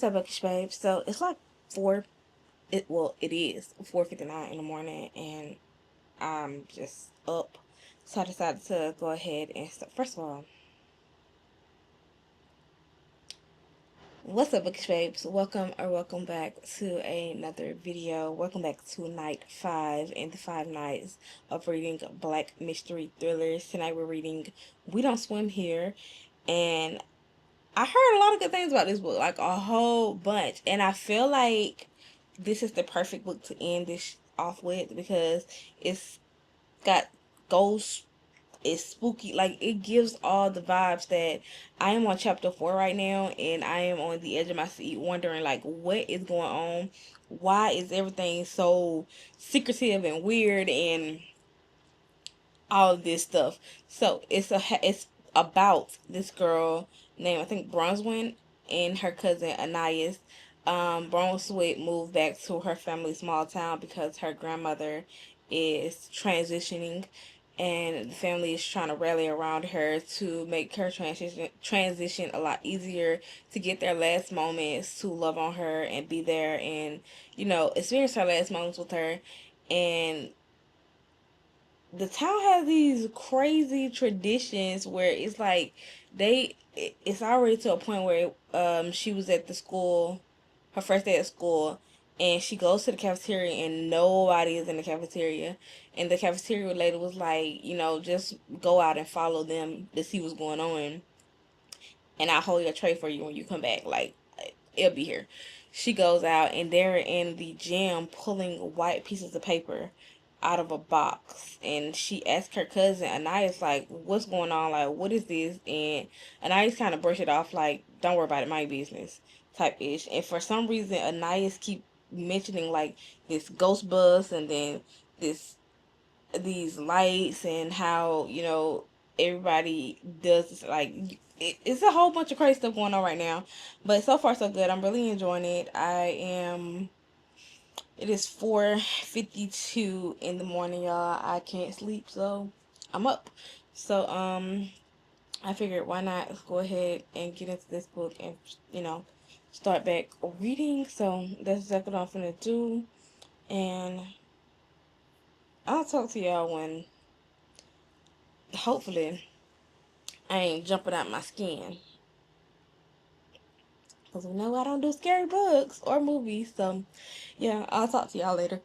What's up, Bookish Babe? So it's like it is 4:59 in the morning, and I'm just up. So I decided to go ahead and start. First of all, what's up, Bookish Babes? Welcome back to another video. Welcome back to night 5 in the 5 nights of reading Black mystery thrillers. Tonight we're reading We Don't Swim Here, and I heard a lot of good things about this book, like a whole bunch, and I feel like this is the perfect book to end this off with because it's got ghosts, it's spooky, like it gives all the vibes that I am on chapter 4 right now, and I am on the edge of my seat wondering like what is going on, why is everything so secretive and weird and all of this stuff. So it's about this girl named, I think, Bronwyn, and her cousin Anais. Bronwyn moved back to her family's small town because her grandmother is transitioning, and the family is trying to rally around her to make her transition a lot easier, to get their last moments, to love on her and be there and experience her last moments with her. And the town has these crazy traditions where it's like it's already to a point where she was at the school, her first day at school, and she goes to the cafeteria and nobody is in the cafeteria, and the cafeteria lady was like, just go out and follow them to see what's going on, and I'll hold your tray for you when you come back, like it'll be here. She goes out and they're in the gym pulling white pieces of paper out of a box, and she asked her cousin Anais like, what's going on, like what is this? And Anais kind of brushed it off like, don't worry about it, my business type ish. And for some reason Anais keep mentioning like this ghost bus, and then this these lights, and how everybody does this, like it's a whole bunch of crazy stuff going on right now. But so far so good. I'm really enjoying it. It is 4:52 in the morning, y'all. I can't sleep, so I'm up. So I figured, why not go ahead and get into this book and start back reading. So that's exactly what I'm gonna do, and I'll talk to y'all when hopefully I ain't jumping out my skin. Because we know I don't do scary books or movies. So, yeah, I'll talk to y'all later.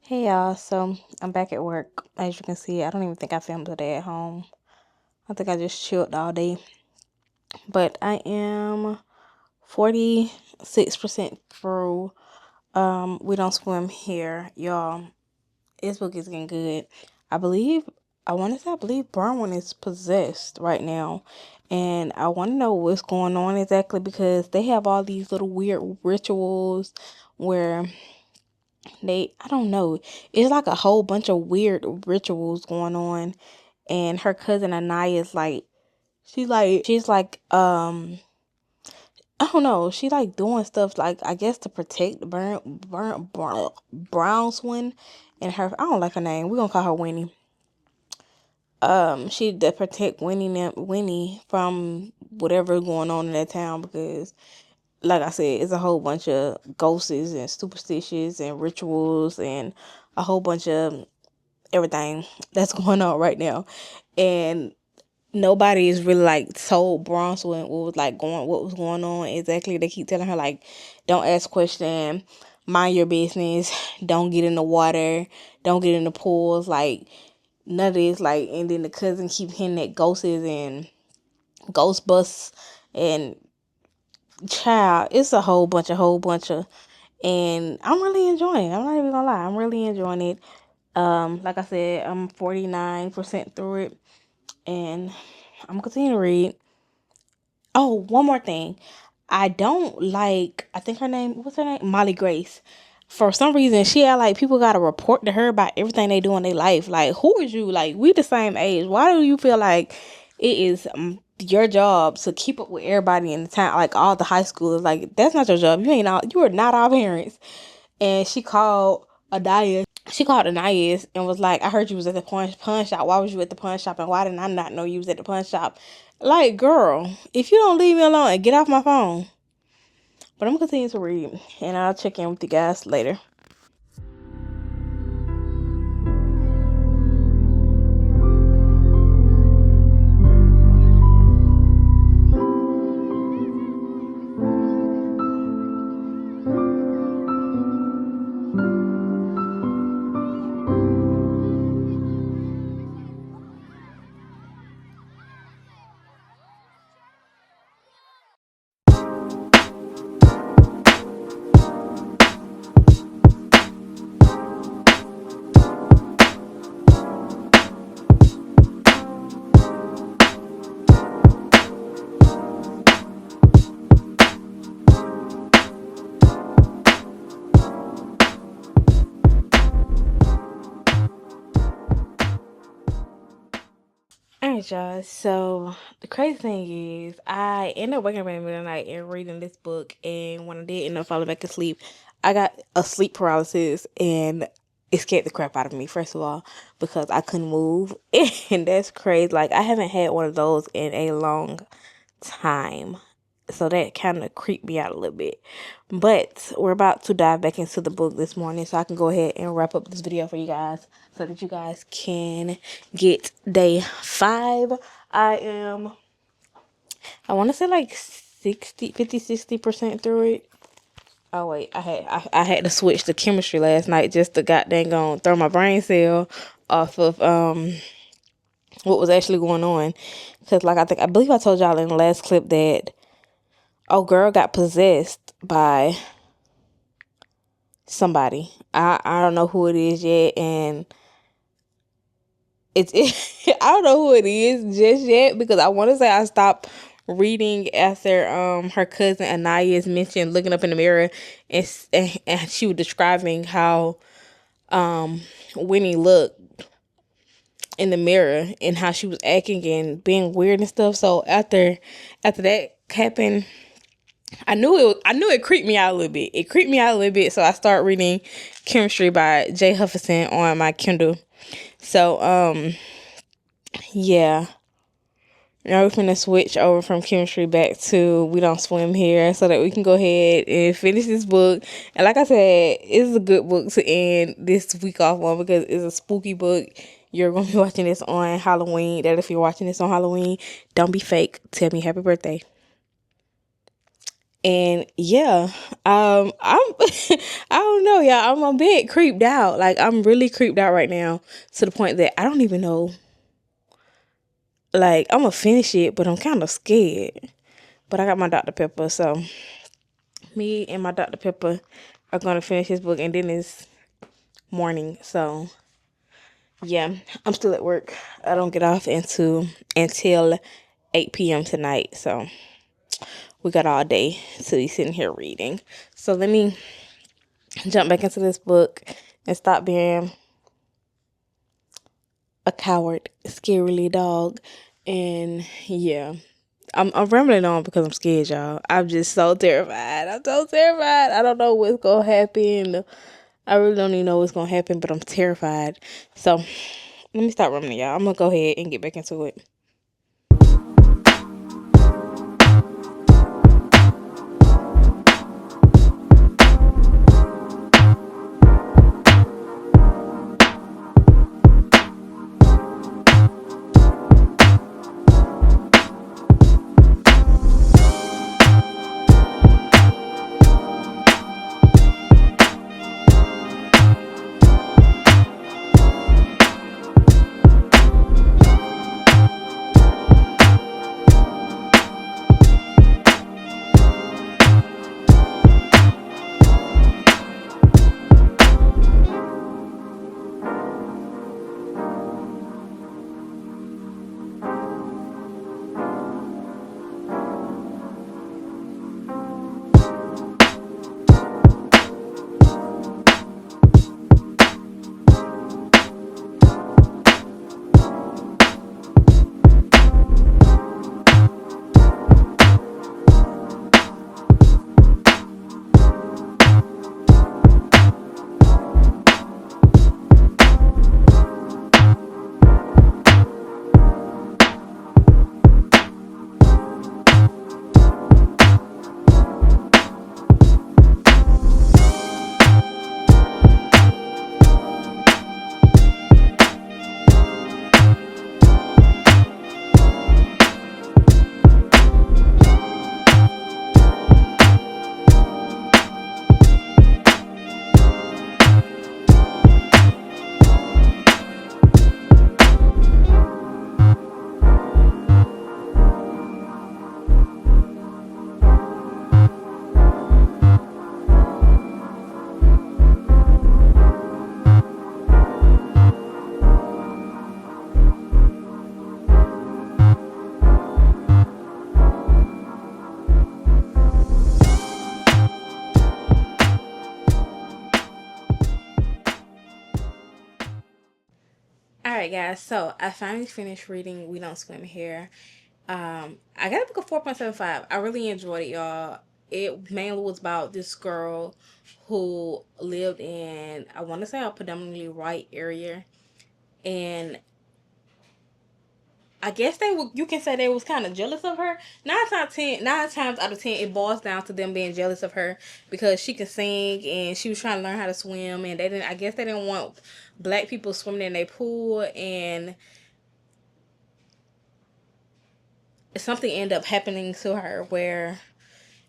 Hey y'all, so I'm back at work. As you can see, I don't even think I filmed today at home. I think I just chilled all day. But I am 46% through We Don't Swim Here, y'all. This book is getting good. I believe Bronwyn is possessed right now. And I want to know what's going on exactly, because they have all these little weird rituals where I don't know, it's like a whole bunch of weird rituals going on. And her cousin Anaya is like, she's like I don't know. She like doing stuff like, I guess, to protect brown one and her. I don't like her name. We're gonna call her Winnie. She to protect Winnie from whatever going on in that town, because like I said, it's a whole bunch of ghosts and superstitions and rituals and a whole bunch of everything that's going on right now. And nobody is really like told Bronson what was going on exactly. They keep telling her like, don't ask questions, mind your business, don't get in the water, don't get in the pools, like none of this. Like, and then the cousin keep hinting at ghosts and ghost busts and child. It's a whole bunch of, and I'm really enjoying it. I'm not even gonna lie, I'm really enjoying it. Like I said, I'm 49% through it, and I'm gonna continue to read. Oh, one more thing. I don't like, I think what's her name? Molly Grace. For some reason, she had like people got to report to her about everything they do in their life. Like, who is you? Like, we the same age. Why do you feel like it is your job to keep up with everybody in the town? Like, all the high schoolers. Like, that's not your job. You are not our parents. And she called Adaya. She called Anais and was like, I heard you was at the pawn shop. Why was you at the pawn shop? And why did I not know you was at the pawn shop? Like, girl, if you don't leave me alone and get off my phone. But I'm going to continue to read, and I'll check in with you guys later. Alright, y'all. So the crazy thing is, I ended up waking up in the middle of the night and reading this book, and when I did end up falling back asleep, I got a sleep paralysis, and it scared the crap out of me. First of all, because I couldn't move, and that's crazy. Like, I haven't had one of those in a long time. So that kind of creeped me out a little bit. But we're about to dive back into the book this morning, so I can go ahead and wrap up this video for you guys so that you guys can get day 5. I want to say like 60% through it. Oh wait, I had to switch to chemistry last night just to goddamn on throw my brain cell off of what was actually going on. Because like I believe I told y'all in the last clip that girl got possessed by somebody. I don't know who it is yet, and it's I don't know who it is just yet, because I want to say I stopped reading after her cousin Anaya's mentioned looking up in the mirror, and she was describing how Winnie looked in the mirror and how she was acting and being weird and stuff. So after that happened, I knew it creeped me out a little bit. It creeped me out a little bit, so I started reading Chemistry by Jay Huffington on my Kindle. So yeah. Now we're gonna switch over from chemistry back to We Don't Swim Here, so that we can go ahead and finish this book. And like I said, it's a good book to end this week off on, because it's a spooky book. You're gonna be watching this on Halloween. That if you're watching this on Halloween, don't be fake. Tell me happy birthday. And yeah, I'm I don't know, y'all. I'm a bit creeped out. Like, I'm really creeped out right now, to the point that I don't even know. Like, I'm gonna finish it, but I'm kind of scared. But I got my Dr. Pepper, so me and my Dr. Pepper are gonna finish this book, and then it's morning. So yeah, I'm still at work. I don't get off until 8 p.m. tonight. So we got all day to be sitting here reading. So let me jump back into this book and stop being a coward, scarily dog. And yeah, I'm rambling on because I'm scared, y'all. I'm just so terrified. I'm so terrified. I don't know what's gonna happen. I really don't even know what's gonna happen, but I'm terrified. So let me stop rambling, y'all. I'm gonna go ahead and get back into it. Alright, guys, so I finally finished reading We Don't Swim Here. I got a book of 4.75. I really enjoyed it, y'all. It mainly was about this girl who lived in, I want to say, a predominantly white area. And I guess you can say they was kind of jealous of her. 9 times out of 10, it boils down to them being jealous of her because she could sing and she was trying to learn how to swim, and I guess they didn't want black people swimming in their pool, and something ended up happening to her where,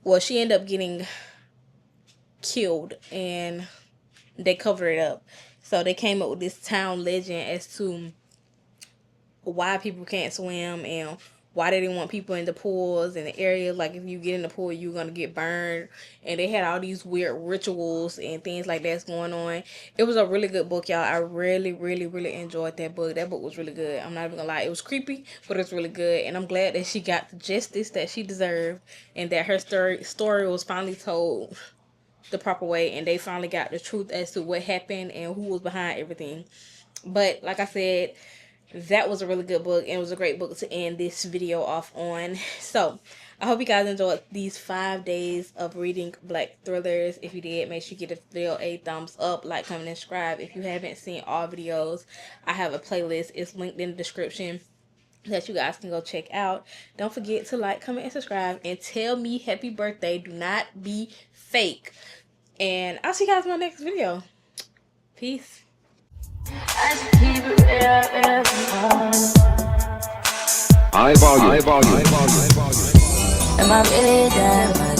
well, she ended up getting killed and they covered it up. So they came up with this town legend as to why people can't swim and why they didn't want people in the pools and the areas. Like, if you get in the pool, you're gonna get burned. And they had all these weird rituals and things like that's going on. It was a really good book, y'all. I really, really, really enjoyed that book. That book was really good. I'm not even gonna lie. It was creepy, but it's really good. And I'm glad that she got the justice that she deserved and that her story was finally told the proper way, and they finally got the truth as to what happened and who was behind everything. But like I said, that was a really good book, and it was a great book to end this video off on. So I hope you guys enjoyed these 5 days of reading black thrillers. If you did, make sure you give the video a thumbs up, like, comment, and subscribe. If you haven't seen all videos, I have a playlist. It's linked in the description that you guys can go check out. Don't forget to like, comment, and subscribe, and tell me happy birthday. Do not be fake. And I'll see you guys in my next video. Peace. High volume. Am I really that